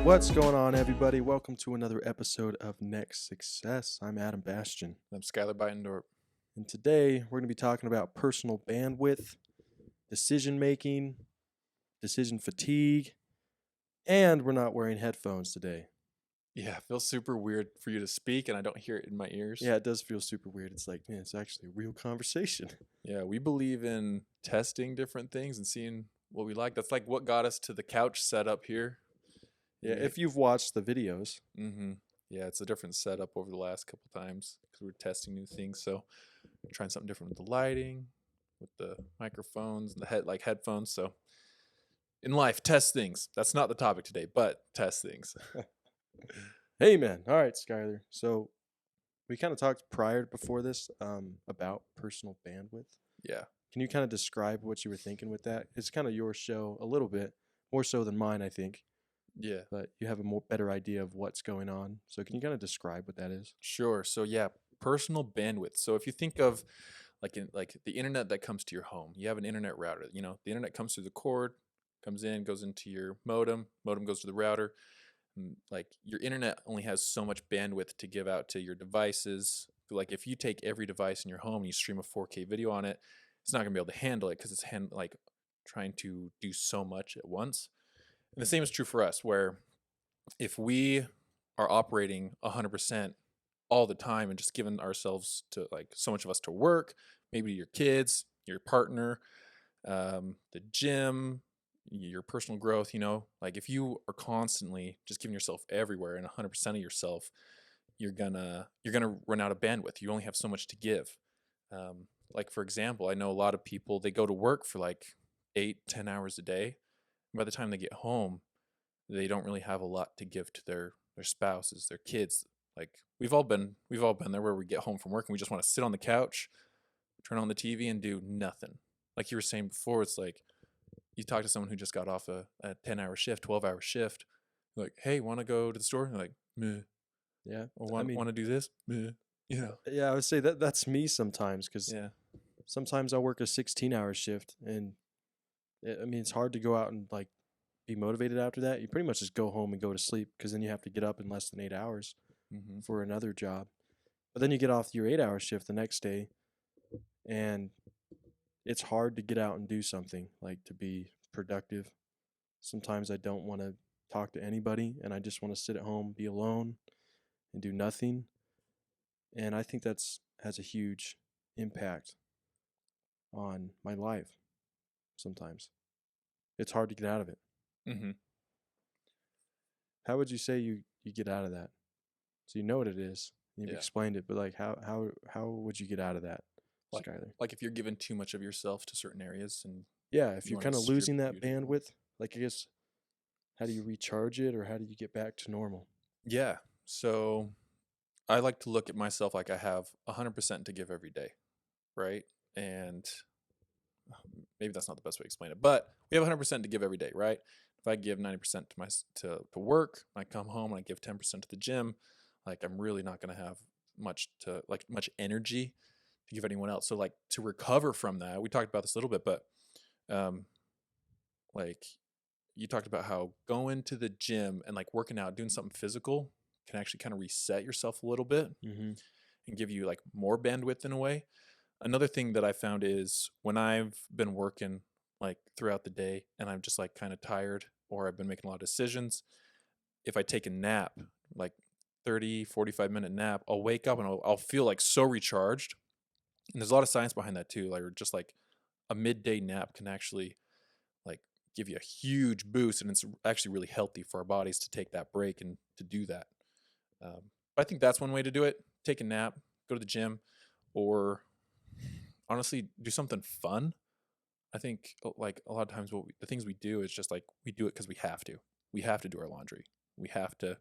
What's going on, everybody? Welcome to another episode of Next Success. I'm Adam Bastian, I'm Skylar Beitendorf. and today we're going to be talking about personal bandwidth, decision making, decision fatigue, and we're not wearing headphones today. Yeah, it feels super weird for you to speak and I don't hear it in my ears. Yeah, it does feel super weird. It's like, man, it's actually a real conversation. Yeah, we believe in testing different things and seeing what we like. That's like what got us to the couch setup here. Yeah, if you've watched the videos. Mm-hmm. Yeah, it's a different setup over the last couple times because we're testing new things. So we're trying something different with the lighting, with the microphones, and the headphones. So in life, test things. That's not the topic today, but test things. Hey, man. All right, Skylar. So we kind of talked before this about personal bandwidth. Yeah. Can you kind of describe what you were thinking with that? It's kind of your show a little bit, more so than mine, I think. Yeah. But you have a better idea of what's going on. So can you kind of describe what that is? Sure. So yeah, personal bandwidth. So if you think of like the internet that comes to your home, you have an internet router. You know, the internet comes through the cord, comes in, goes into your modem. Modem goes to the router. And like your internet only has so much bandwidth to give out to your devices. Like if you take every device in your home and you stream a 4K video on it, it's not gonna be able to handle it because it's like trying to do so much at once. And the same is true for us, where if we are operating 100% all the time and just giving ourselves to like so much of us to work, maybe your kids, your partner, the gym, your personal growth, like if you are constantly just giving yourself everywhere and 100% of yourself, you're gonna run out of bandwidth. You only have so much to give. Like for example, I know a lot of people, they go to work for like 8-10 hours a day. By the time they get home, they don't really have a lot to give to their spouses, their kids. Like we've all been there where we get home from work and we just want to sit on the couch, turn on the TV and do nothing. Like you were saying before, it's like you talk to someone who just got off a 10-hour shift, 12-hour shift, like, hey, want to go to the store? And they're like, meh. Yeah. Or want to do this? Meh. Yeah, I would say that's me sometimes because Yeah. sometimes I work a 16-hour shift and it's hard to go out and like be motivated after that. You pretty much just go home and go to sleep because then you have to get up in less than 8 hours Mm-hmm. for another job. But then you get off your 8-hour shift the next day and it's hard to get out and do something, like to be productive. Sometimes I don't want to talk to anybody and I just want to sit at home, be alone, and do nothing. And I think has a huge impact on my life sometimes. It's hard to get out of it. Mm-hmm. How would you say you get out of that? So you know what it is. You've explained it, but like how would you get out of that, Skylar? Like if you're giving too much of yourself to certain areas and Yeah, if you you're wanna kind of losing distribute that it. bandwidth, like I guess, how do you recharge it or how do you get back to normal? Yeah. So I like to look at myself like I have 100% to give every day, right? And maybe that's not the best way to explain it, but we have 100% to give every day, right? If I give 90% to work, I come home and I give 10% to the gym, like I'm really not going to have much energy to give anyone else. So like to recover from that, we talked about this a little bit, but um, like you talked about how going to the gym and like working out, doing something physical can actually kind of reset yourself a little bit Mm-hmm. and give you like more bandwidth in a way. Another thing that I found is when I've been working like throughout the day and I'm just like kind of tired or I've been making a lot of decisions, if I take a nap, like 30-45 minute nap, I'll wake up and I'll feel like so recharged. And there's a lot of science behind that too. Like just like a midday nap can actually like give you a huge boost, and it's actually really healthy for our bodies to take that break and to do that. But I think that's one way to do it. Take a nap, go to the gym, or honestly do something fun. I think like a lot of times the things we do is just like we do it because we have to. We have to do our laundry. We have to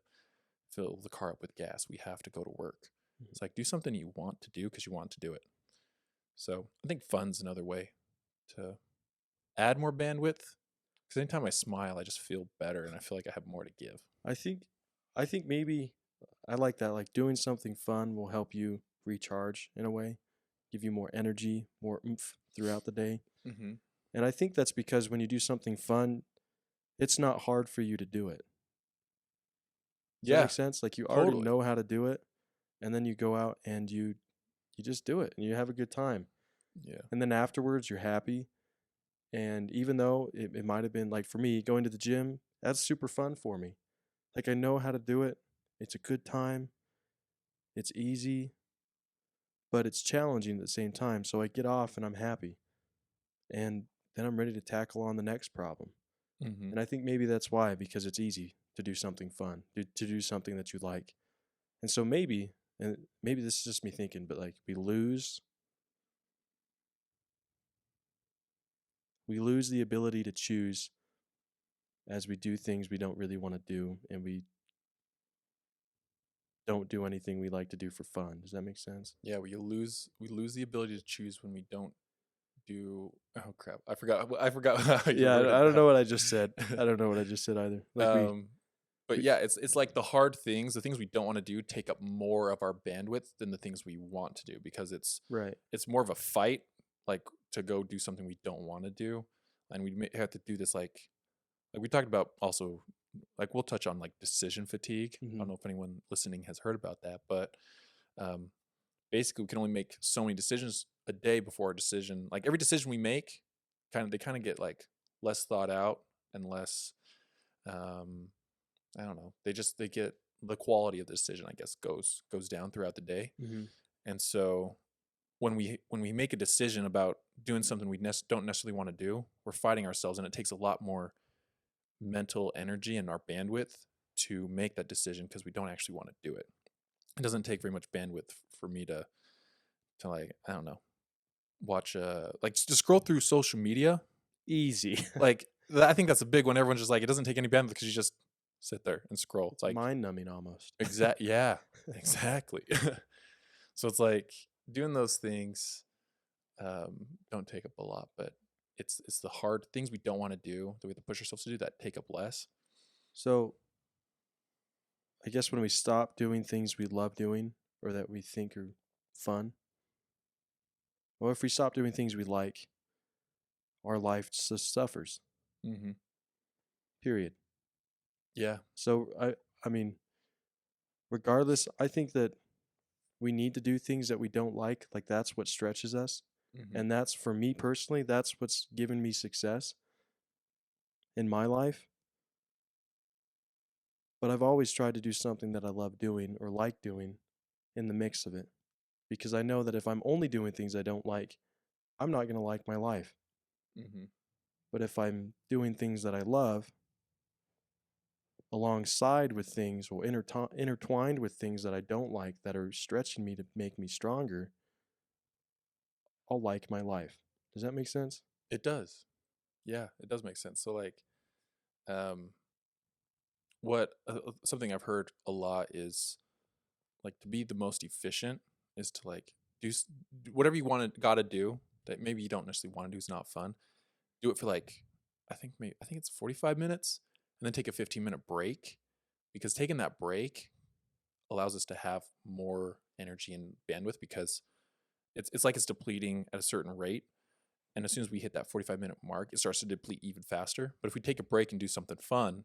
fill the car up with gas. We have to go to work. It's like do something you want to do because you want to do it. So I think fun's another way to add more bandwidth. Because anytime I smile, I just feel better and I feel like I have more to give. I think maybe I like that. Like doing something fun will help you recharge in a way, give you more energy, more oomph throughout the day. Mm-hmm. And I think that's because when you do something fun, it's not hard for you to do it. Does that Yeah, make sense? Like you already totally. know how to do it, and then you go out and you just do it and you have a good time. Yeah. And then afterwards you're happy. And even though it might have been like for me, going to the gym, that's super fun for me. Like I know how to do it. It's a good time. It's easy, but it's challenging at the same time. So I get off and I'm happy. And then I'm ready to tackle on the next problem. Hmm. And I think maybe that's why, because it's easy to do something fun, to do something that you like. And so maybe, and maybe this is just me thinking, but like we lose the ability to choose as we do things we don't really want to do, and we don't do anything we like to do for fun. Does that make sense? Yeah, we lose the ability to choose when we don't do. Oh crap! I forgot how you Yeah, I worded don't that. know what I just said. I don't know what I just said either. Like um, but we yeah, it's like the things we don't want to do, take up more of our bandwidth than the things we want to do because right. it's more of a fight, like to go do something we don't want to do, and have to do this like we talked about also, like we'll touch on like decision fatigue. I Hmm. don't know if anyone listening has heard about that, but um, basically we can only make so many decisions a day before a decision, like every decision we make, they kind of get like less thought out and less, um, I don't know, they get the quality of the decision, I guess, goes down throughout the day. Hmm. And so when we make a decision about doing something we don't necessarily want to do, we're fighting ourselves, and it takes a lot more mental energy and our bandwidth to make that decision because we don't actually want to do it. It doesn't take very much bandwidth for me to like, I don't know, watch like just scroll through social media. Easy. Like I think that's a big one. Everyone's just like, it doesn't take any bandwidth because you just sit there and scroll. It's like Mind numbing almost. yeah, exactly. So it's like doing those things don't take up a lot, but it's the hard things we don't want to do that we have to push ourselves to do that take up less. So I guess when we stop doing things we love doing or that we think are fun, or if we stop doing things we like, our life just suffers. Hmm. Period. Yeah. So I mean, regardless, I think that we need to do things that we don't like. Like that's what stretches us. Hmm. And that's for me personally, that's what's given me success in my life. But I've always tried to do something that I love doing or like doing in the mix of it. Because I know that if I'm only doing things I don't like, I'm not going to like my life. Hmm. But if I'm doing things that I love alongside with things or intertwined with things that I don't like that are stretching me to make me stronger, I'll like my life. Does that make sense? It does. Yeah, it does make sense. So like, um, what something I've heard a lot is like to be the most efficient is to like do whatever you gotta do that maybe you don't necessarily want to do is not fun. Do it for like I think it's 45 minutes, and then take a 15-minute break, because taking that break allows us to have more energy and bandwidth because it's like it's depleting at a certain rate. And as soon as we hit that 45-minute mark, it starts to deplete even faster. But if we take a break and do something fun,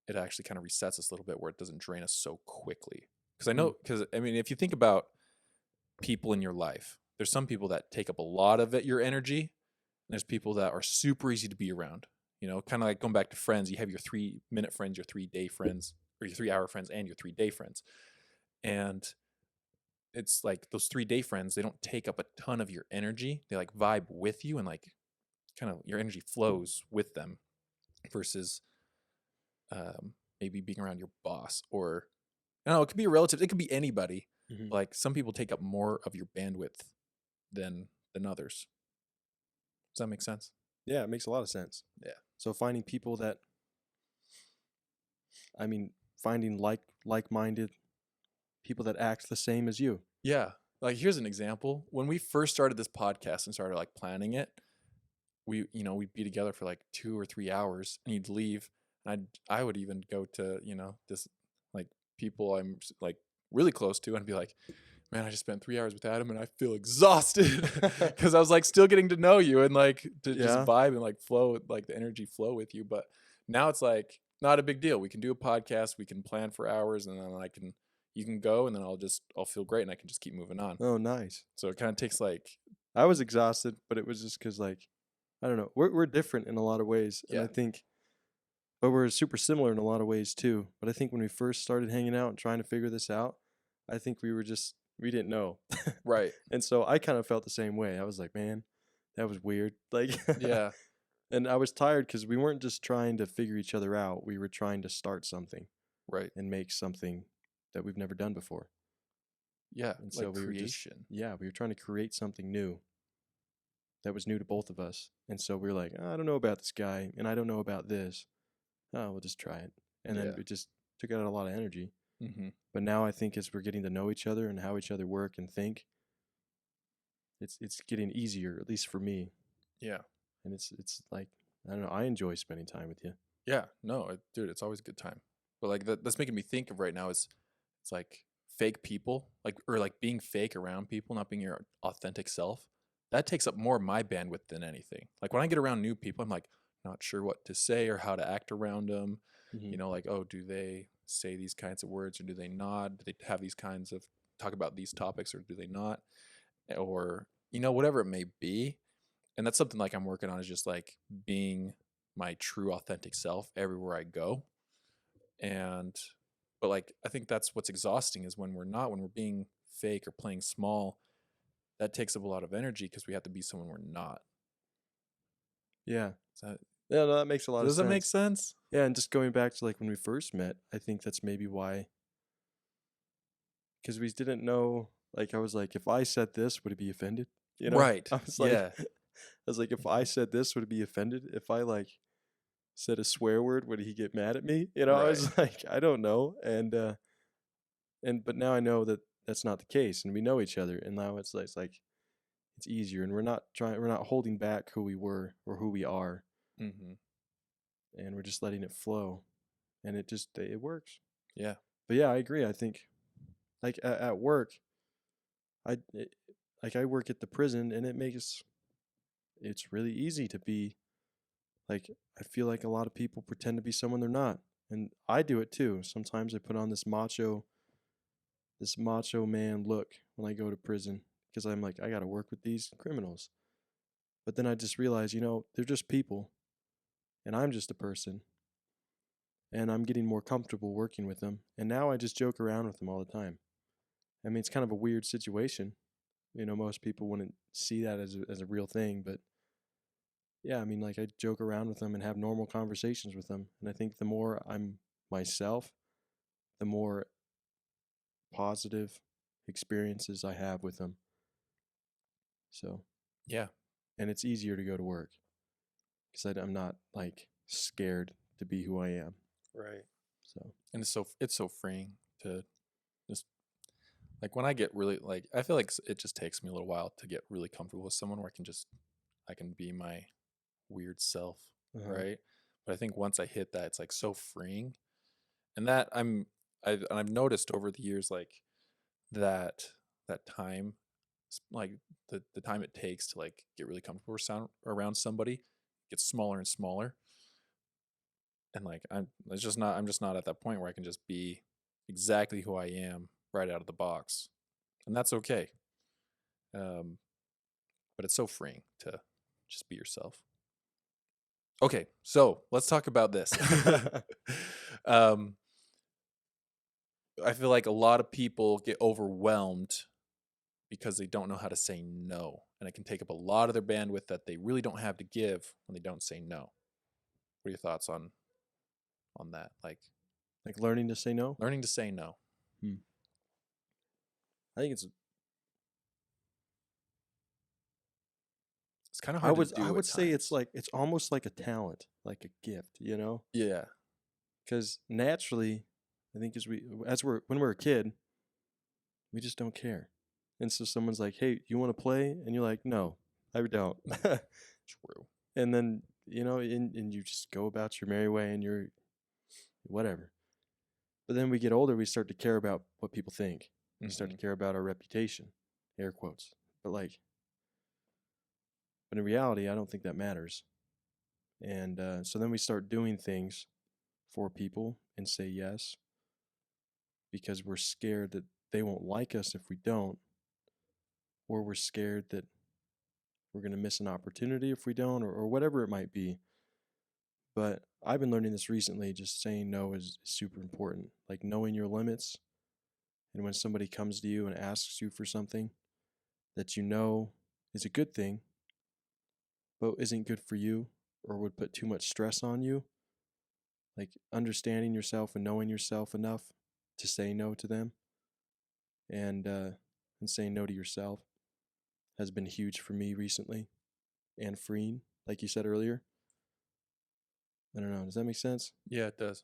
it actually kind of resets us a little bit where it doesn't drain us so quickly. Mm. Because I mean, if you think about people in your life, there's some people that take up a lot of your energy, and there's people that are super easy to be around. Kind of like going back to friends, you have your 3-minute friends, your 3-day friends, or your 3-hour friends, and your 3-day friends. And it's like those 3-day friends, they don't take up a ton of your energy. They like vibe with you, and like kind of your energy flows with them versus maybe being around your boss, or I don't know, it could be a relative, it could be anybody. Hmm. Like some people take up more of your bandwidth than others. Does that make sense? Yeah, it makes a lot of sense. Yeah. So finding people that, I mean, finding like-minded people that act the same as you. Yeah. Like here's an example. When we first started this podcast and started like planning it, we'd be together for like 2 or 3 hours, and you'd leave, and I would even go to this like people I'm like really close to, and be like, man, I just spent 3 hours with Adam and I feel exhausted because I was like still getting to know you and like to just Yeah. vibe and like flow, like the energy flow with you. But now it's like not a big deal. We can do a podcast. We can plan for hours, and then you can go, and then I'll feel great, and I can just keep moving on. Oh, nice. So it kind of takes like, I was exhausted, but it was just because, like, I don't know. We're different in a lot of ways, and yeah, I think, but we're super similar in a lot of ways too. But I think when we first started hanging out and trying to figure this out, I think we didn't know, right. and so I kind of felt the same way. I was like, man, that was weird. Like, Yeah, and I was tired because we weren't just trying to figure each other out. We were trying to start something right. and make something that we've never done before. Yeah, And so like we were just, creation. yeah, we were trying to create something new that was new to both of us. And so we were like, I don't know about this guy, and I don't know about this. Oh, we'll just try it. And then Yeah. it just took out a lot of energy. Mm-hmm. But now I think as we're getting to know each other and how each other work and think, it's getting easier, at least for me. Yeah. And it's like, I don't know, I enjoy spending time with you. Yeah. No, dude, it's always a good time. But like that's making me think of right now is it's like fake people, like or like being fake around people, not being your authentic self. That takes up more of my bandwidth than anything. Like when I get around new people, I'm like not sure what to say or how to act around them. Mm-hmm. Like, oh, do they say these kinds of words or do they not? Do they have these kinds of talk about these topics or do they not? Or, whatever it may be. And that's something like I'm working on is just like being my true authentic self everywhere I go. And, but like, I think that's what's exhausting is when we're being fake or playing small, that takes up a lot of energy because we have to be someone we're not. Yeah. Is that, Yeah, no, that makes a lot of does that make sense. sense? Yeah, and just going back to like when we first met, I think that's maybe why, because we didn't know. Like I was like, if I said this, would it be offended? Right. I was like, Yeah. I was like, if I said this, would it be offended? If I like said a swear word, would he get mad at me? I Right. was like, I don't know, and but now I know that that's not the case, and we know each other, and now it's like it's easier, and we're not holding back who we were or who we are, Mm-hmm. and we're just letting it flow, and it works. Yeah. But yeah, I agree. I think like at work, I it, like I work at the prison, and it's really easy to be like I feel like a lot of people pretend to be someone they're not, and I do it too. Sometimes I put on this macho man look when I go to prison because I'm like I got to work with these criminals. But then I just realize, they're just people, and I'm just a person, and I'm getting more comfortable working with them. And now I just joke around with them all the time. I mean, it's kind of a weird situation. Most people wouldn't see that as a real thing, but yeah, I mean, like I joke around with them and have normal conversations with them. And I think the more I'm myself, the more positive experiences I have with them. So, Yeah. and it's easier to go to work because I'm not like scared to be who I am. Right. So, And it's so freeing to just like when I get really like I feel like it just takes me a little while to get really comfortable with someone where I can be my weird self, uh-huh. right? But I think once I hit that, it's like so freeing, and that I've noticed over the years like that that time, like the time it takes to like get really comfortable around somebody gets smaller and smaller, and like I'm just not at that point where I can just be exactly who I am right out of the box, and that's okay. Um, but it's so freeing to just be yourself. Okay, so let's talk about this. um, I feel like a lot of people get overwhelmed because they don't know how to say no, and it can take up a lot of their bandwidth that they really don't have to give when they don't say no. What are your thoughts on that? Like Like learning to say no. learning to say no. Hmm. I think It's kind of hard to I do would at say it's times. like it's almost like a talent, like a gift. Yeah. Because naturally, I think when we're a kid, we just don't care. And so someone's like, "Hey, you want to play?" And you're like, "No, I don't." True. And then and you just go about your merry way, and you're whatever. But then we get older, we start to care about what people think. We start to Hmm. care about our reputation, air quotes. But in reality, I don't think that matters. And so then we start doing things for people and say yes because we're scared that they won't like us if we don't, or we're scared that we're going to miss an opportunity if we don't, or whatever it might be. But I've been learning this recently, just saying no is super important. Like knowing your limits. And when somebody comes to you and asks you for something that you know is a good thing, but isn't good for you or would put too much stress on you, like understanding yourself and knowing yourself enough to say no to them and saying no to yourself has been huge for me recently and freeing, like you said earlier. I don't know. Does that make sense? Yeah, it does.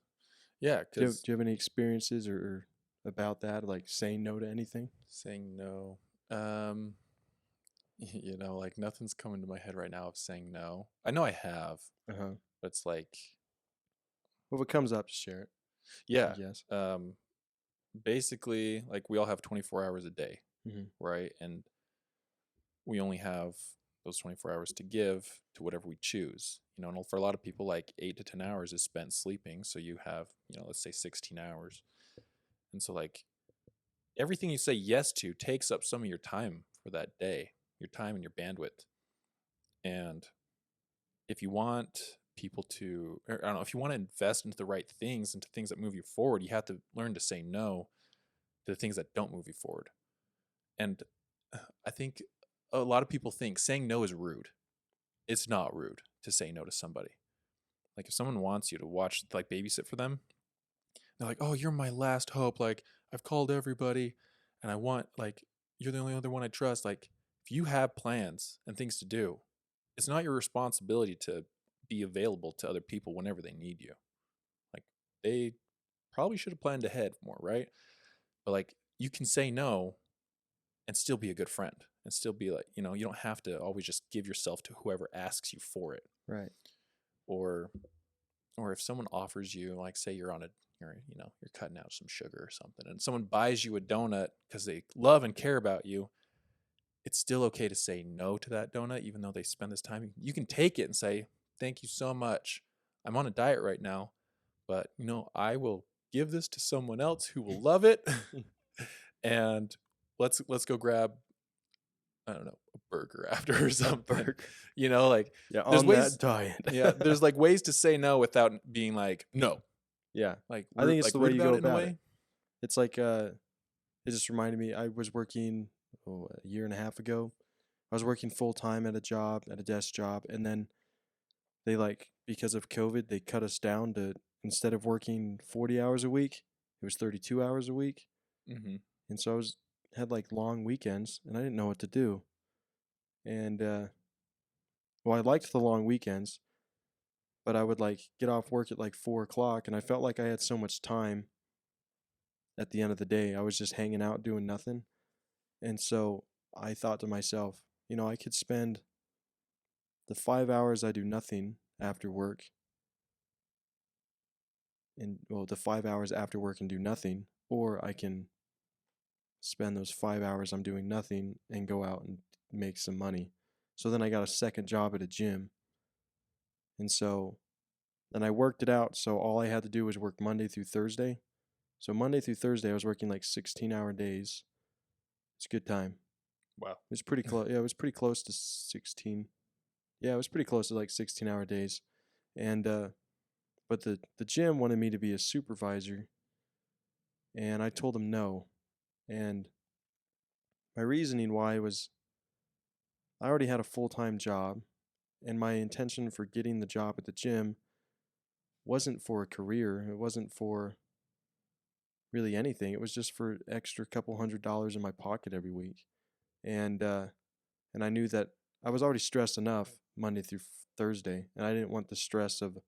Yeah, Do because you have any experiences or about that, like saying no to anything? saying no, like nothing's coming to my head right now of saying no. I know I have, Uh huh. but it's like, Well, if it comes up, just share it. I yeah, guess. um, basically, like we all have 24 hours a day, Mm-hmm. right? And we only have those 24 hours to give to whatever we choose. And for a lot of people, like 8 to 10 hours is spent sleeping. So you have, let's say 16 hours. And so, like, everything you say yes to takes up some of your time for that day, your time and your bandwidth. And if you want people to, or I don't know, if you want to invest into the right things, into things that move you forward, you have to learn to say no to the things that don't move you forward. And I think a lot of people think saying no is rude. It's not rude to say no to somebody. Like if someone wants you to watch, like babysit for them, they're like, "Oh, you're my last hope. Like I've called everybody, and I want like you're the only other one I trust." Like if you have plans and things to do, it's not your responsibility to be available to other people whenever they need you. Like they probably should have planned ahead more, right? But like you can say no and still be a good friend and still be like, you don't have to always just give yourself to whoever asks you for it. Right. Or if someone offers you, like say you're cutting out some sugar or something and someone buys you a donut because they love and care about you, it's still okay to say no to that donut even though they spend this time. You can take it and say, thank you so much, I'm on a diet right now, but I will give this to someone else who will love it. And let's go grab, I don't know, a burger after or A something. burger. Like Yeah, there's on that ways. diet. Yeah, there's like ways to say no without being like no, Yeah. like I think it's like the way rude you about go it in a about it. way. It's like it just reminded me I was working a year and a half ago. I was working full time at a job, at a desk job, and then they like because of COVID, they cut us down to instead of working 40 hours a week, it was 32 hours a week. Mm-hmm. And so I was had like long weekends and I didn't know what to do. And well, I liked the long weekends, but I would like get off work at like 4 o'clock and I felt like I had so much time at the end of the day. I was just hanging out doing nothing. And so I thought to myself, I could spend the 5 hours I do nothing after work and, well, the 5 hours after work and do nothing, or I can spend those 5 hours I'm doing nothing and go out and make some money. So then I got a second job at a gym. And so then I worked it out. So all I had to do was work Monday through Thursday. So Monday through Thursday, I was working like 16-hour days. It's a good time. Wow. It was pretty close. Yeah, it was pretty close to 16. Yeah, it was pretty close to like 16-hour days. And but the gym wanted me to be a supervisor, and I told them no. And my reasoning why was I already had a full-time job, and my intention for getting the job at the gym wasn't for a career. It wasn't for really anything. It was just for extra couple $100 in my pocket every week. And and I knew that I was already stressed enough Monday through Thursday, and I didn't want the stress of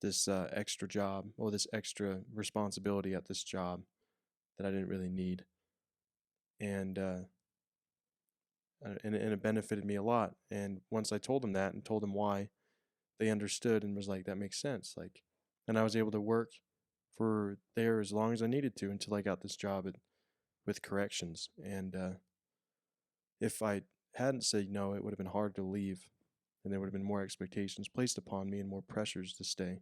this extra job or this extra responsibility at this job that I didn't really need. And and it benefited me a lot. And once I told them that and told them why, they understood and was like, that makes sense. Like, and I was able to work for there as long as I needed to until I got this job with corrections. And if I hadn't said no, it would have been hard to leave, and there would have been more expectations placed upon me and more pressures to stay.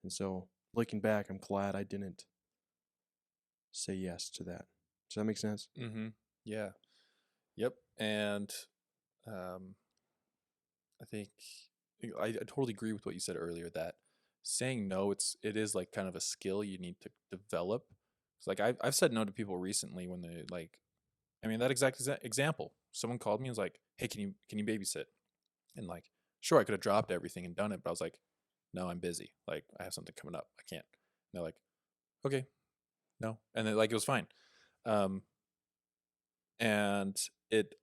And so looking back, I'm glad I didn't say yes to that. Does that make sense? Mm-hmm. Yeah. Yep. And um, I think I totally agree with what you said earlier that saying no, it is like kind of a skill you need to develop. It's like I've said no to people recently when they like, I mean that exact example. Someone called me and was like, "Hey, can you babysit?" And like, sure, I could have dropped everything and done it, but I was like, "No, I'm busy. Like, I have something coming up. I can't." And they're like, "Okay, no," and then like it was fine. Um, and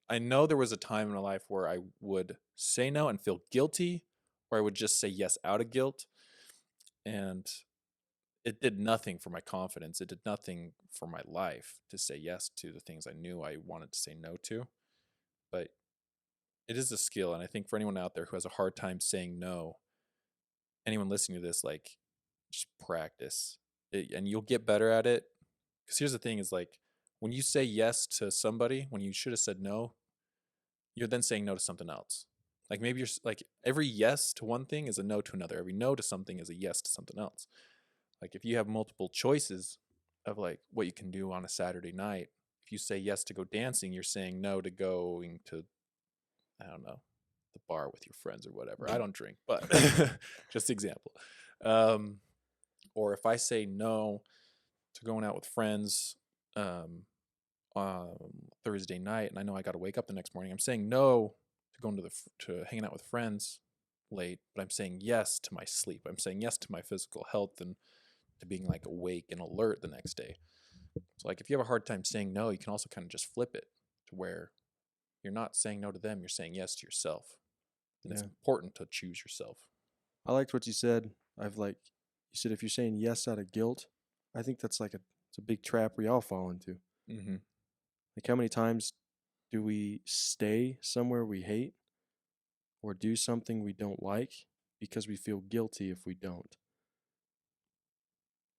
I know there was a time in my life where I would say no and feel guilty, or I would just say yes out of guilt, and it did nothing for my confidence. It did nothing for my life to say yes to the things I knew I wanted to say no to. But it is a skill, and I think for anyone out there who has a hard time saying no, anyone listening to this, like, just practice it, and you'll get better at it. Because here's the thing: is like when you say yes to somebody when you should have said no, you're then saying no to something else. Like maybe like every yes to one thing is a no to another. Every no to something is a yes to something else. Like if you have multiple choices of like what you can do on a Saturday night, if you say yes to go dancing, you're saying no to going to, I don't know, the bar with your friends or whatever. I don't drink, but just example. Um, or if I say no to going out with friends um, um, Thursday night, and I know I got to wake up the next morning, I'm saying no to going to hanging out with friends late, but I'm saying yes to my sleep. I'm saying yes to my physical health and to being like awake and alert the next day. So like if you have a hard time saying no, you can also kind of just flip it to where you're not saying no to them, you're saying yes to yourself. And it's Yeah. important to choose yourself. I liked what you said. You said if you're saying yes out of guilt, I think that's like it's a big trap we all fall into. Mm-hmm. Like how many times do we stay somewhere we hate or do something we don't like because we feel guilty if we don't?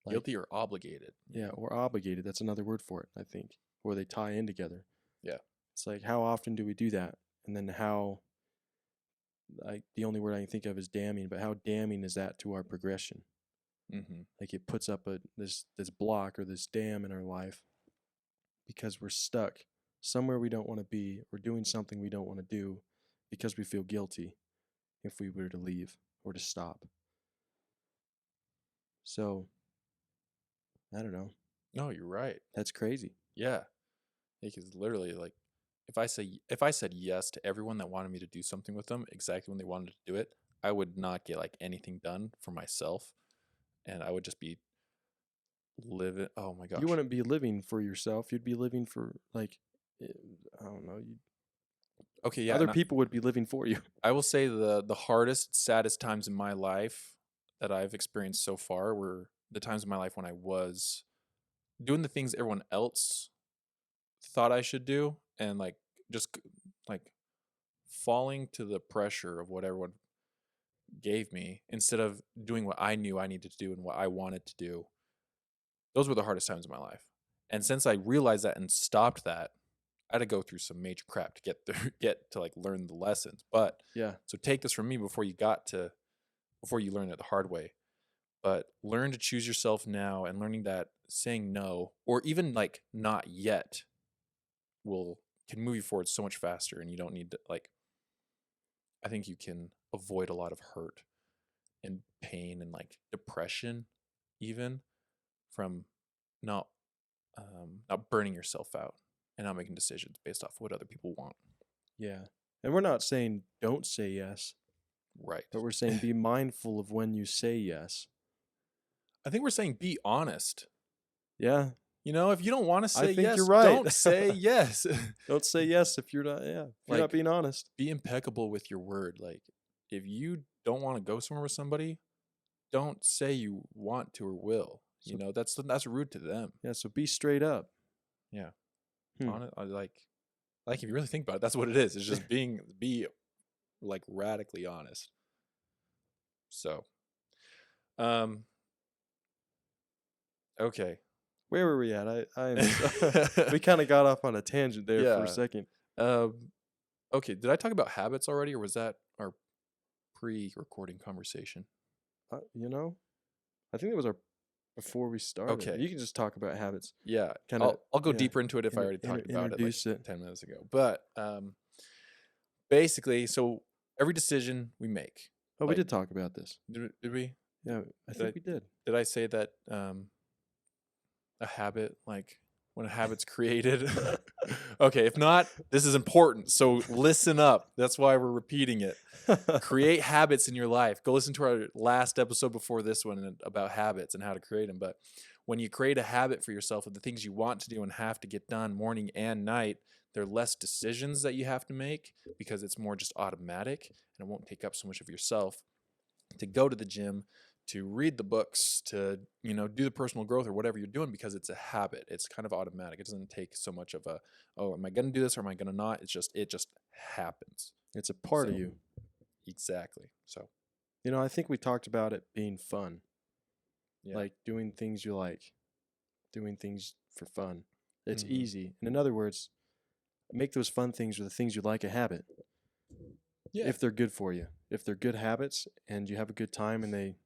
Like, Guilty or obligated. yeah, or obligated. That's another word for it, I think, or they tie in together. Yeah. It's like, how often do we do that? And then the only word I can think of is damning, but how damning is that to our progression? Mm-hmm. Like it puts up this block or this dam in our life because we're stuck somewhere we don't want to be or doing something we don't want to do because we feel guilty if we were to leave or to stop. So, I don't know. No, you're right. That's crazy. Yeah. Because literally, like, if I said yes to everyone that wanted me to do something with them exactly when they wanted to do it, I would not get like anything done for myself, and I would just be living. Oh my You gosh. wouldn't be living for yourself. You'd be living for like eh, I don't know, Okay, yeah, other and people would be living for you. I will say the hardest, saddest times in my life that I've experienced so far were the times in my life when I was doing the things everyone else thought I should do, and like just like falling to the pressure of what everyone gave me instead of doing what I knew I needed to do and what I wanted to do. Those were the hardest times in my life. And since I realized that and stopped that, I had to go through some major crap to get to like learn the lessons. But Yeah. so take this from me before you learn it the hard way. But learn to choose yourself now, and learning that saying no or even like not yet can move you forward so much faster, and you don't need to like, I think you can avoid a lot of hurt and pain and like depression even from not not burning yourself out and not making decisions based off what other people want. Yeah. And we're not saying don't say yes, Right. but we're saying be mindful of when you say yes. I think we're saying be honest. Yeah. You know, if you don't want to I say think you're yes, right. don't say yes. Don't say yes if you're not, yeah, if you're not Like, being honest. be impeccable with your word. Like, if you don't want to go somewhere with somebody, don't say you want to or will. You So know, that's rude to them. yeah, so be straight up. Yeah. Hmm. On it, like if you really think about it, that's what it is. It's just be like radically honest. So, um, okay. Where were we at? We kind of got off on a tangent there for a Yeah. second. Okay. Did I talk about habits already, or was that our pre-recording conversation? You know, I think it was our before we started. Okay. You can just talk about habits. Yeah. Kind of. I'll go Yeah. deeper into it if I already talked about it like Introduce it. 10 minutes ago. But basically, so every decision we make. Oh, we like, did talk about this. Did we? Yeah, I think we did. Did I say that a habit, like when a habit's created? Okay, if not, this is important. So listen up. That's why we're repeating it. Create habits in your life. Go listen to our last episode before this one about habits and how to create them. But when you create a habit for yourself of the things you want to do and have to get done morning and night, there are less decisions that you have to make because it's more just automatic and it won't take up so much of yourself to go to the gym, to read the books, to do the personal growth or whatever you're doing, because it's a habit. It's kind of automatic. It doesn't take so much of a, oh, am I going to do this or am I going to not? It just happens. It's a part of you. Exactly. So, I think we talked about it being fun. Yeah. Like doing things you like, doing things for fun. It's easy. And in other words, make those fun things or the things you like a habit. Yeah. If they're good for you. If they're good habits and you have a good time and they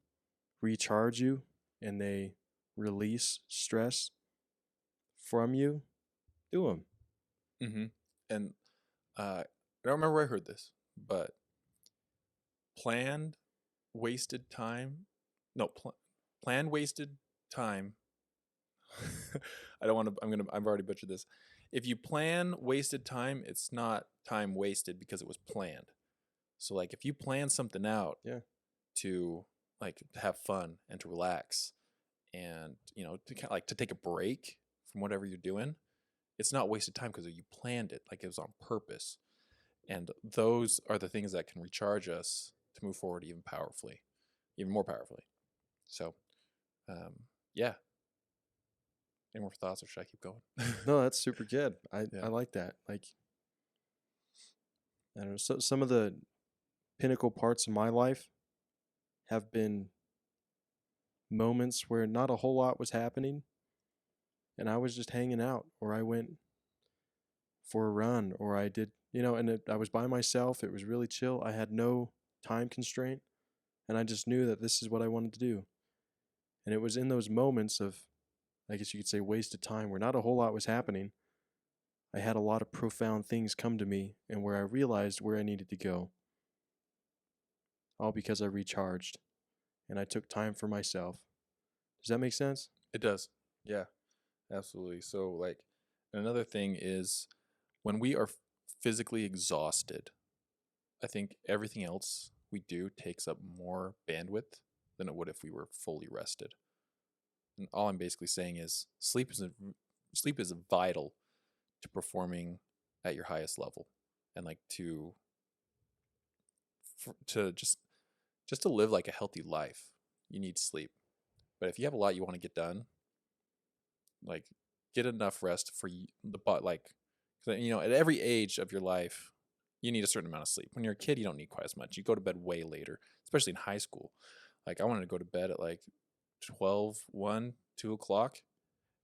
recharge you and they release stress from you, do them. And I don't remember where I heard this, but planned wasted time. Planned wasted time. I don't want to. I've already butchered this. If you plan wasted time, it's not time wasted because it was planned. So like if you plan something out, to like to have fun and to relax, and to take a break from whatever you're doing, it's not wasted time because you planned it, like it was on purpose. And those are the things that can recharge us to move forward even more powerfully. So, yeah. Any more thoughts, or should I keep going? No, that's super good. I like that. Like, I don't know. So some of the pinnacle parts of my life have been moments where not a whole lot was happening, and I was just hanging out, or I went for a run, or I did, I was by myself. It was really chill. I had no time constraint, and I just knew that this is what I wanted to do. And it was in those moments of, I guess you could say, wasted time where not a whole lot was happening. I had a lot of profound things come to me and where I realized where I needed to go. All because I recharged and I took time for myself. Does that make sense? It does. Yeah, absolutely. So like another thing is when we are physically exhausted, I think everything else we do takes up more bandwidth than it would if we were fully rested. And all I'm basically saying is sleep is vital to performing at your highest level, and like to just to live like a healthy life. You need sleep. But if you have a lot you want to get done, like get enough rest for the butt. Like, at every age of your life, you need a certain amount of sleep. When you're a kid, you don't need quite as much. You go to bed way later, especially in high school. Like I wanted to go to bed at like 12, 1, 2 o'clock.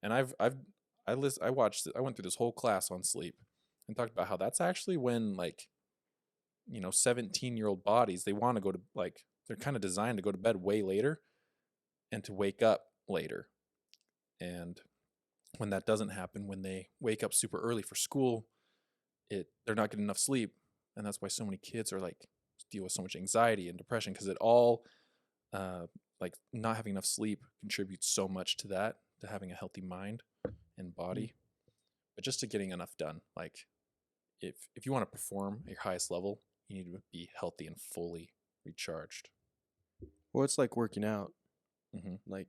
And I went through this whole class on sleep and talked about how that's actually when like, 17-year-old bodies, they want to go to like, they're kind of designed to go to bed way later and to wake up later. And when that doesn't happen, when they wake up super early for school, they're not getting enough sleep. And that's why so many kids are like deal with so much anxiety and depression, because it all like not having enough sleep contributes so much to that, to having a healthy mind and body. But just to getting enough done, like if you want to perform at your highest level, you need to be healthy and fully recharged. Well, it's like working out. Like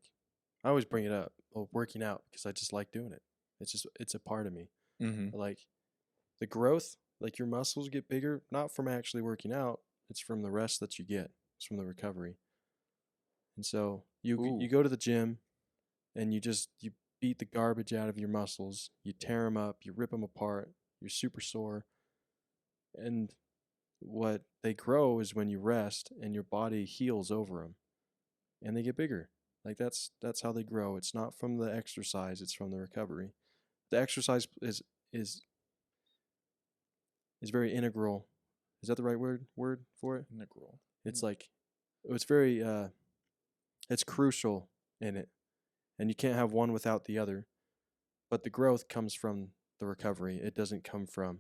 I always bring it up, working out, because I just like doing it. It's a part of me. Like the growth, like your muscles get bigger, not from actually working out. It's from the rest that you get. It's from the recovery. And so you go to the gym and you beat the garbage out of your muscles. You tear them up, you rip them apart. You're super sore. And what they grow is when you rest and your body heals over them, and they get bigger. Like that's how they grow. It's not from the exercise, it's from the recovery. The exercise is very integral. Is that the right word for it? Integral. It's like it's very it's crucial in it. and you can't have one without the other. But the growth comes from the recovery. It doesn't come from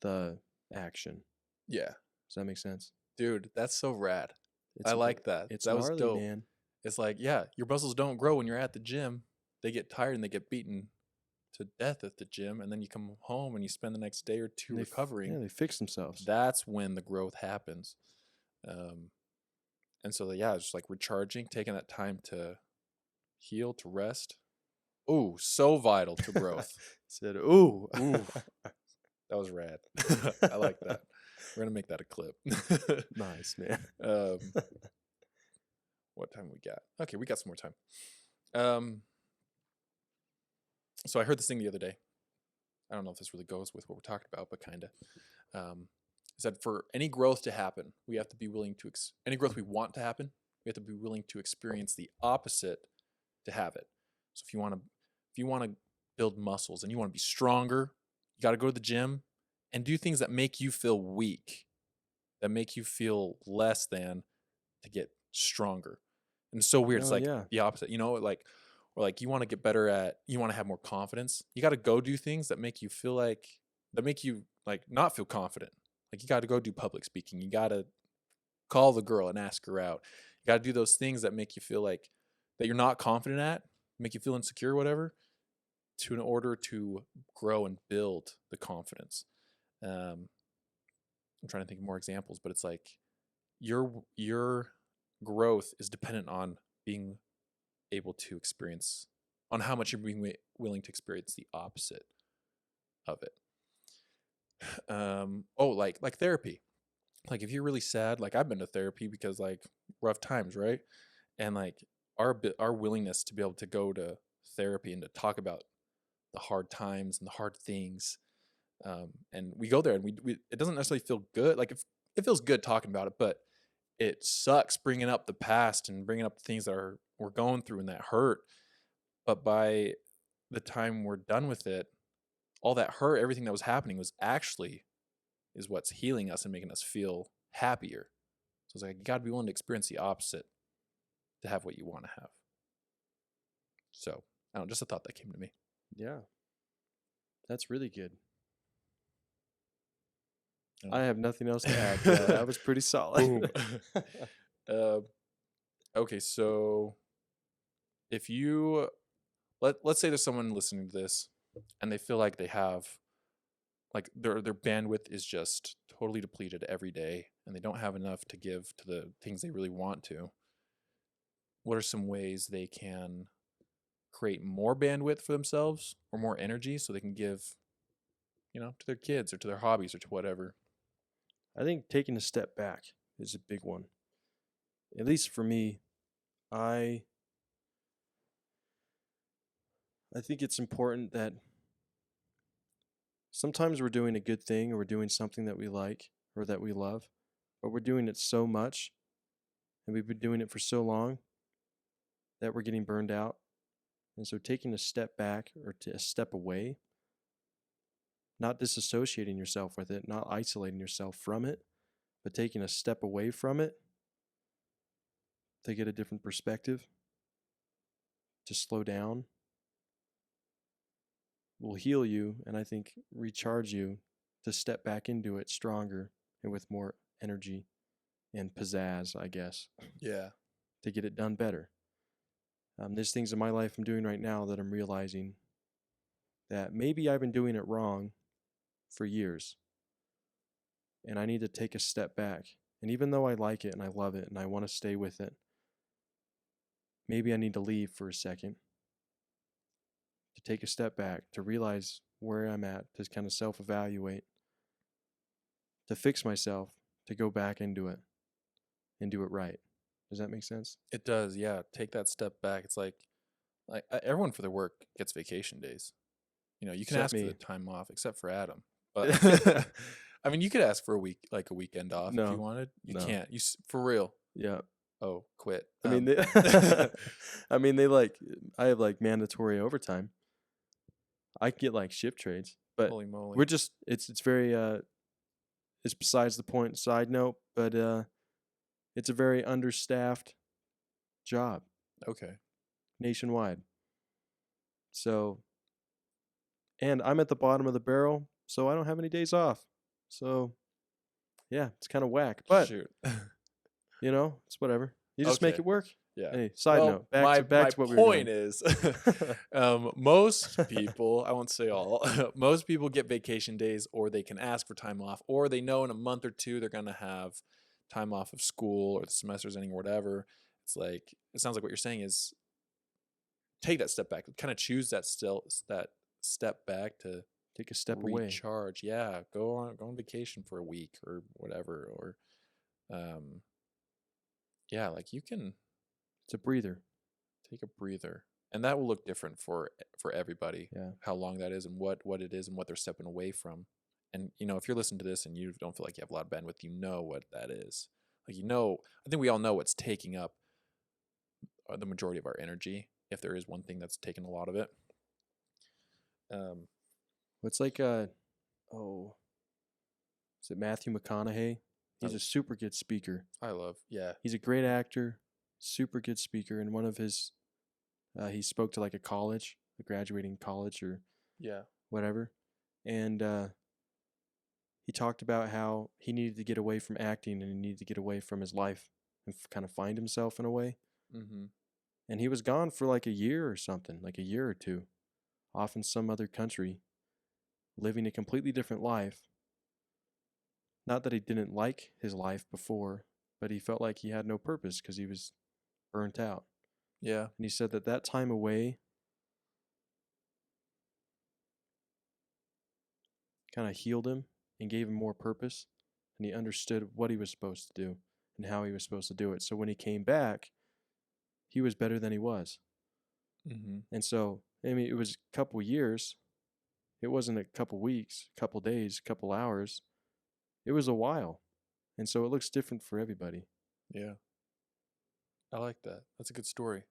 the action. Yeah. Does that make sense? Dude, that's so rad. It's I like that. it's That was gnarly, dope. man. It's like, yeah, your muscles don't grow when you're at the gym. They get tired and they get beaten to death at the gym, and then you come home and you spend the next day or two recovering. They fix themselves. That's when the growth happens. And so, yeah, it's just like recharging, taking that time to heal, to rest. Ooh, so vital to growth. Said, ooh. Ooh, that was rad. I like that. We're gonna make that a clip. Nice, man. What time we got? Okay, we got some more time. So I heard this thing the other day. I don't know if this really goes with what we're talking about, but kind of. It said for any growth to happen, we have to be willing to any growth we want to happen, we have to be willing to experience the opposite to have it. So if you want to build muscles and you want to be stronger, you got to go to the gym and do things that make you feel weak, that make you feel less than, to get stronger. And it's so weird. It's like the opposite, like, or like you want to get better at, you want to have more confidence. You got to go do things that make you feel like, that make you like not feel confident. Like you got to go do public speaking. You got to call the girl and ask her out. You got to do those things that make you feel like that you're not confident at, make you feel insecure, whatever, in order to grow and build the confidence. I'm trying to think of more examples, but it's like your growth is dependent on being able to experience, on how much you're being willing to experience the opposite of it. Like therapy. Like if you're really sad, like I've been to therapy because like rough times, right? And like our willingness to be able to go to therapy and to talk about the hard times and the hard things, and we go there and we it doesn't necessarily feel good. Like it feels good talking about it, but it sucks bringing up the past and bringing up the things that we're going through and that hurt. But by the time we're done with it, all that hurt, everything that was happening is what's healing us and making us feel happier. So it's like you got to be willing to experience the opposite to have what you want to have. So I don't know, just a thought that came to me. Yeah, that's really good. I have nothing else to add. Yeah, that was pretty solid. Okay, so if you let's say there's someone listening to this and they feel like they have like their bandwidth is just totally depleted every day and they don't have enough to give to the things they really want to. What are some ways they can create more bandwidth for themselves or more energy so they can give, to their kids or to their hobbies or to whatever? I think taking a step back is a big one. At least for me, I think it's important that sometimes we're doing a good thing or we're doing something that we like or that we love, but we're doing it so much and we've been doing it for so long that we're getting burned out. And so taking a step back or a step away, not disassociating yourself with it, not isolating yourself from it, but taking a step away from it to get a different perspective, to slow down, will heal you and I think recharge you to step back into it stronger and with more energy and pizzazz, I guess. Yeah. To get it done better. There's things in my life I'm doing right now that I'm realizing that maybe I've been doing it wrong for years. And I need to take a step back. And even though I like it and I love it and I want to stay with it, maybe I need to leave for a second, to take a step back, to realize where I'm at, to kind of self-evaluate, to fix myself, to go back into it and do it right. Does that make sense? It does, yeah. Take that step back. It's like everyone for their work gets vacation days. You can ask for the time off, except for Adam. But I mean, you could ask for a weekend off if you wanted. You can't. For real. Yeah. Oh, quit. I mean, I have like mandatory overtime. I get like shift trades, but holy moly, we're just it's very it's besides the point. Side note, but it's a very understaffed job. Okay. nationwide. So, and I'm at the bottom of the barrel, so I don't have any days off. So, yeah, it's kind of whack. But, Shoot. it's whatever. You just make Okay. it work. Yeah. Hey, side Well, note, back to what we were point doing. is, most people, I won't say all, most people get vacation days, or they can ask for time off, or they know in a month or two they're gonna have time off of school or the semester's ending or whatever. It's like, it sounds like what you're saying is take that step back, kind of choose that step back to Take a step away. recharge. Yeah, go on vacation for a week or whatever, or yeah, like you can It's a breather. take a breather, and that will look different for everybody. Yeah. How long that is, and what it is, and what they're stepping away from. And if you're listening to this and you don't feel like you have a lot of bandwidth, you know what that is. Like I think we all know what's taking up the majority of our energy. If there is one thing that's taking a lot of it, It's like is it Matthew McConaughey? He's a super good speaker. yeah. He's a great actor, super good speaker. And one of his, he spoke to like a graduating college or Yeah. whatever. And he talked about how he needed to get away from acting and he needed to get away from his life and kind of find himself in a way. Mm-hmm. And he was gone for like a year or something, like a year or two, off in some other country, living a completely different life. Not that he didn't like his life before, but he felt like he had no purpose because he was burnt out. Yeah. And he said that time away kind of healed him and gave him more purpose. And he understood what he was supposed to do and how he was supposed to do it. So when he came back, he was better than he was. Mm-hmm. And so, it was a couple years. It wasn't a couple weeks, a couple days, a couple hours. It was a while. And so it looks different for everybody. Yeah. I like that. That's a good story.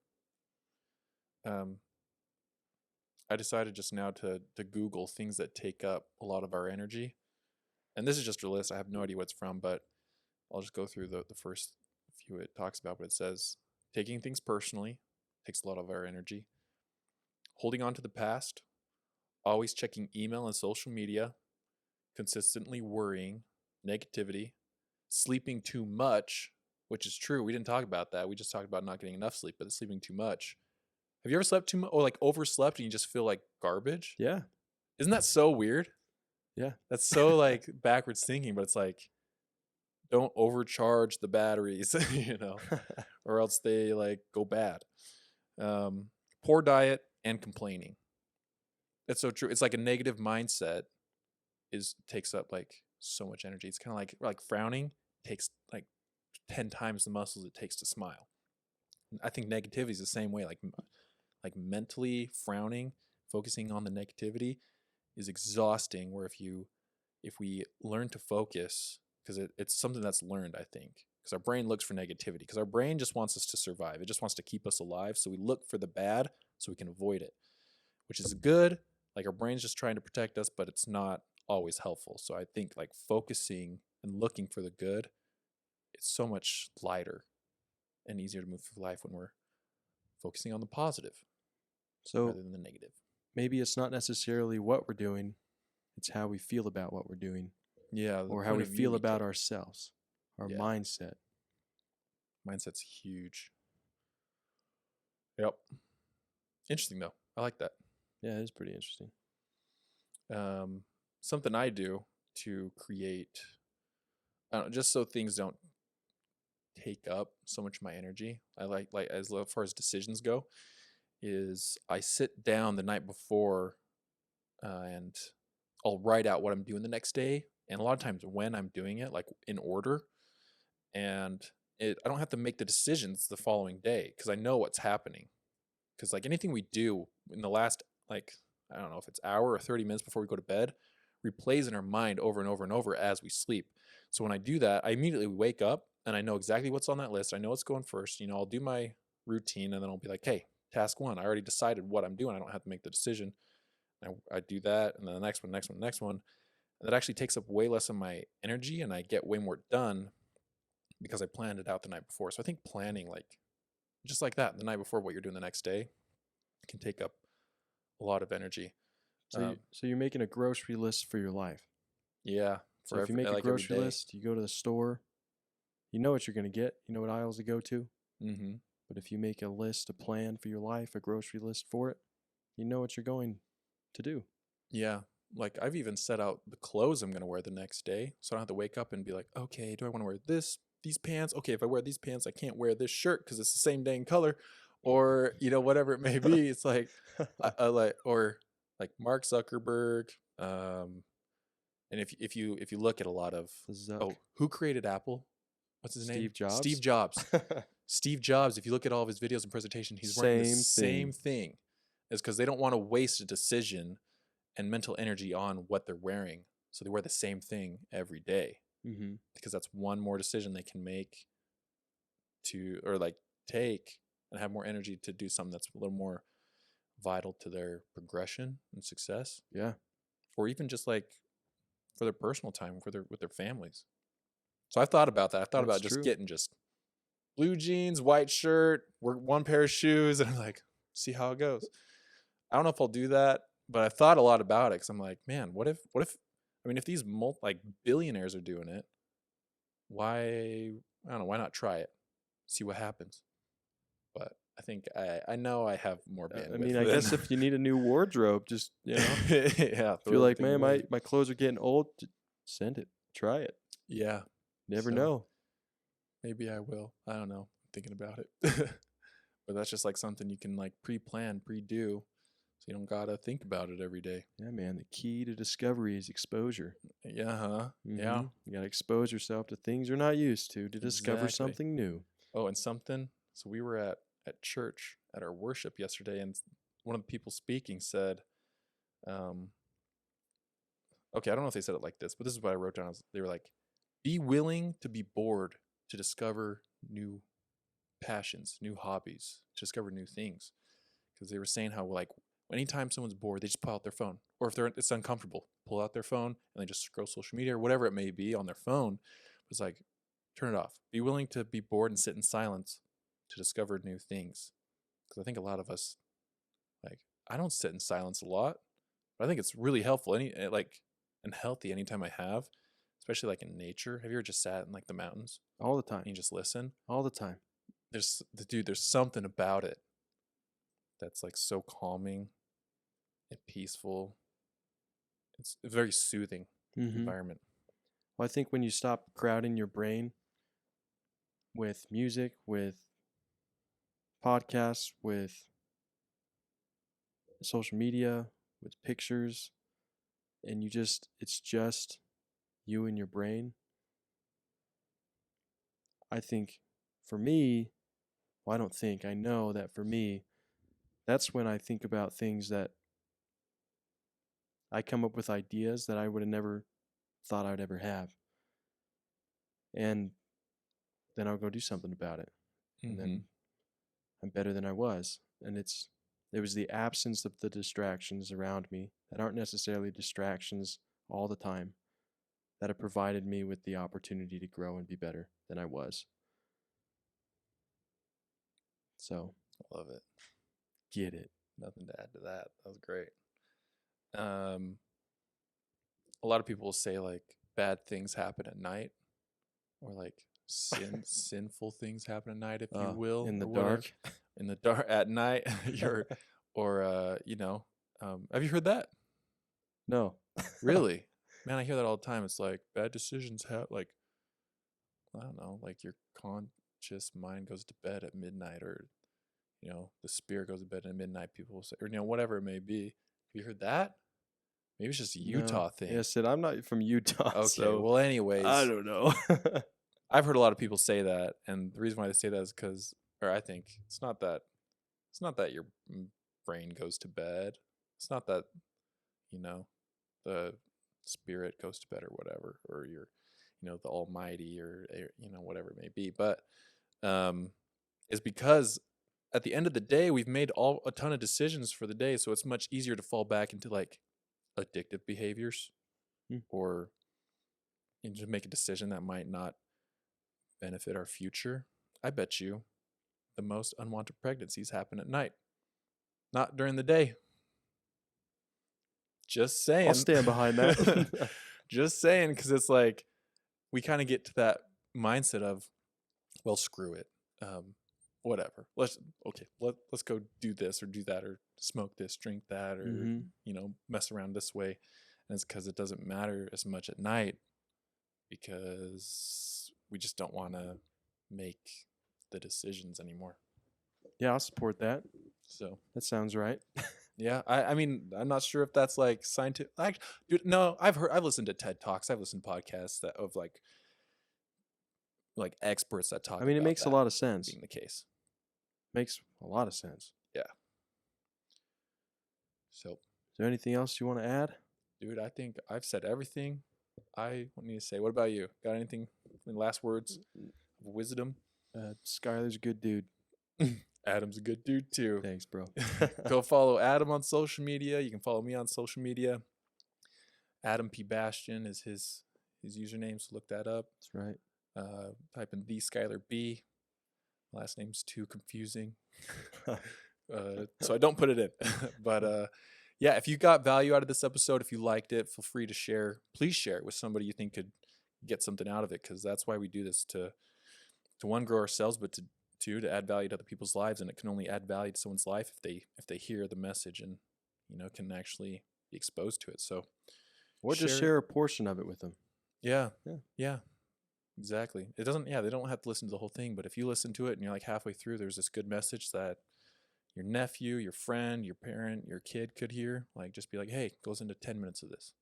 I decided just now to Google things that take up a lot of our energy. And this is just a list. I have no idea what it's from, but I'll just go through the first few it talks about. But it says taking things personally takes a lot of our energy. Holding on to the past, always checking email and social media, consistently worrying, negativity, sleeping too much, which is true. We didn't talk about that. We just talked about not getting enough sleep, but sleeping too much. Have you ever slept too much or like overslept and you just feel like garbage? Yeah. Isn't that so weird? Yeah. That's so like backwards thinking, but it's like, don't overcharge the batteries, or else they like go bad. Poor diet and complaining. That's so true. It's like a negative mindset takes up like so much energy. It's kind of like frowning takes like 10 times the muscles it takes to smile. I think negativity is the same way. Like mentally frowning, focusing on the negativity is exhausting. Where if we learn to focus, because it's something that's learned, I think, because our brain looks for negativity, because our brain just wants us to survive. It just wants to keep us alive. So we look for the bad so we can avoid it, which is good. Like our brain's just trying to protect us, but it's not always helpful. So I think like focusing and looking for the good, it's so much lighter and easier to move through life when we're focusing on the positive rather than the negative. Maybe it's not necessarily what we're doing, it's how we feel about what we're doing. Yeah. Or how we feel about ourselves, our mindset. Mindset's huge. Yep. Interesting though. I like that. Yeah, it is pretty interesting. Something I do to create, just so things don't take up so much of my energy, I like as far as decisions go, is I sit down the night before and I'll write out what I'm doing the next day, and a lot of times when I'm doing it, like in order, and I don't have to make the decisions the following day because I know what's happening. Because like anything we do in the last, like, I don't know if it's hour or 30 minutes before we go to bed, replays in our mind over and over and over as we sleep. So when I do that, I immediately wake up and I know exactly what's on that list. I know what's going first. I'll do my routine and then I'll be like, hey, task one, I already decided what I'm doing. I don't have to make the decision. I do that, and then the next one. And that actually takes up way less of my energy, and I get way more done because I planned it out the night before. So I think planning, like just like that, the night before, what you're doing the next day, can take up a lot of energy. So you're making a grocery list for your life. Yeah, So for if you make a like every grocery day. list, you go to the store, you know what you're going to get, you know what aisles to go to. Mm-hmm. But if you make a list, a plan for your life, a grocery list for it, you know what you're going to do. Yeah, like I've even set out the clothes I'm going to wear the next day, so I don't have to wake up and be like, okay, do I want to wear these pants? Okay, if I wear these pants, I can't wear this shirt because it's the same dang color, or whatever it may be. It's like I like, or like Mark Zuckerberg. And if you look at a lot of, Zuck. who created Apple? What's his name? Steve Jobs. Steve Jobs. Steve Jobs. If you look at all of his videos and presentation, he's wearing the same thing. It's because they don't want to waste a decision and mental energy on what they're wearing, so they wear the same thing every day, Mm-hmm. because that's one more decision they can make or like take and have more energy to do something that's a little more vital to their progression and success, Yeah. or even just like for their personal time with their families. So I've thought about that. I've thought That's about just true. getting just blue jeans, white shirt, one pair of shoes, and I'm like, see how it goes. I don't know if I'll do that, but I thought a lot about it because I'm like, man, what if I mean, if these like billionaires are doing it, why, I don't know, why not try it, see what happens? But I think I know I have more bandwidth. I mean, I guess if you need a new wardrobe, just yeah, if you're like, man, my clothes are getting old, send it, try it. Yeah, Never know. Maybe I will. I don't know. I'm thinking about it. But that's just like something you can like pre-plan, pre-do, so you don't gotta think about it every day. Yeah, man. The key to discovery is exposure. Yeah, huh? Mm-hmm. Yeah. You gotta expose yourself to things you're not used to discover something new. Oh, and something. So we were at church at our worship yesterday, and one of the people speaking said, okay, I don't know if they said it like this, but this is what I wrote down. They were like, be willing to be bored to discover new passions, new hobbies, to discover new things. Because they were saying how, like, anytime someone's bored, they just pull out their phone. Or if it's uncomfortable, pull out their phone and they just scroll social media or whatever it may be on their phone. It's like, turn it off. Be willing to be bored and sit in silence to discover new things. Because I think a lot of us, like, I don't sit in silence a lot, but I think it's really helpful and healthy anytime I have, especially like in nature. Have you ever just sat in like the mountains? All the time. And you just listen? All the time. There's something about it that's like so calming and peaceful. It's a very soothing environment. Well, I think when you stop crowding your brain with music, with podcasts, with social media, with pictures, and it's just you and your brain. I think for me, well, I don't think, I know that for me, that's when I think about things that I come up with ideas that I would have never thought I'd ever have. And then I'll go do something about it. And then I'm better than I was. And it was the absence of the distractions around me that aren't necessarily distractions all the time that have provided me with the opportunity to grow and be better than I was. So, I love it. get it. Nothing to add to that. That was great. A lot of people will say like bad things happen at night, or like sinful things happen at night, if you will, in the whatever. dark. In the dark at night, have you heard that? No. Really? Man, I hear that all the time. It's like bad decisions like, I don't know, like your conscious mind goes to bed at midnight, or the spirit goes to bed at midnight, people will say, or whatever it may be. Have you heard that? Maybe it's just a Utah thing. Yeah, Sid, I'm not from Utah. Okay, so well, anyways, I don't know. I've heard a lot of people say that, and the reason why they say that is because, or I think it's not that your brain goes to bed. It's not that the spirit goes to bed or whatever, or the Almighty, or whatever it may be, but is because at the end of the day we've made a ton of decisions for the day, so it's much easier to fall back into like addictive behaviors, or just make a decision that might not benefit our future. I bet you the most unwanted pregnancies happen at night. Not during the day. Just saying. I'll stand behind that. Just saying, because it's like we kind of get to that mindset of, well, screw it. Whatever. Let's go do this or do that or smoke this, drink that, or mess around this way. And it's because it doesn't matter as much at night, because we just don't want to make the decisions anymore. Yeah, I'll support that. So that sounds right. Yeah, I mean, I'm not sure if that's like scientific. Dude, no, I've listened to TED Talks, I've listened to podcasts of like experts that talk. I mean, it makes a lot of sense. Being the case, makes a lot of sense. Yeah. So, is there anything else you want to add, dude? I think I've said everything I need to say. What about you? Got anything? Any last words of wisdom? Skylar's a good dude. Adam's a good dude too. Thanks, bro. Go follow Adam on social media. You can follow me on social media. Adam P. Bastion is his username, so look that up. That's right. Type in the Skylar B. Last name's too confusing, so I don't put it in. But yeah, if you got value out of this episode, if you liked it, feel free to share. Please share it with somebody you think could get something out of it, because that's why we do this, to one, grow ourselves, but to add value to other people's lives. And it can only add value to someone's life if they hear the message and can actually be exposed to it. So, or just share a portion of it with them. Yeah, exactly. It doesn't. Yeah, they don't have to listen to the whole thing, but if you listen to it and you're like halfway through, there's this good message that your nephew, your friend, your parent, your kid could hear. Like, just be like, hey, go listen to 10 minutes of this.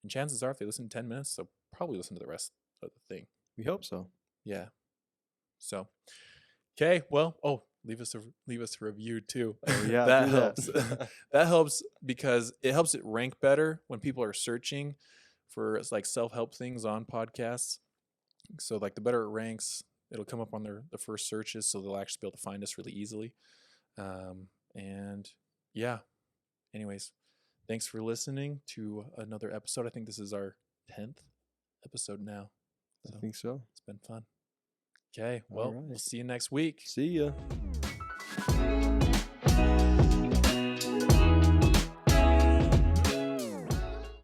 And chances are, if they listen to 10 minutes, they'll probably listen to the rest of the thing. We hope so. Yeah. So, okay. Well, leave us a review too. Oh, yeah, that helps. That helps, because it helps it rank better when people are searching for like self-help things on podcasts. So like the better it ranks, it'll come up on the first searches, so they'll actually be able to find us really easily. And yeah. Anyways, thanks for listening to another episode. I think this is our 10th episode now. I think so. It's been fun. Okay, well, we'll see you next week. See ya.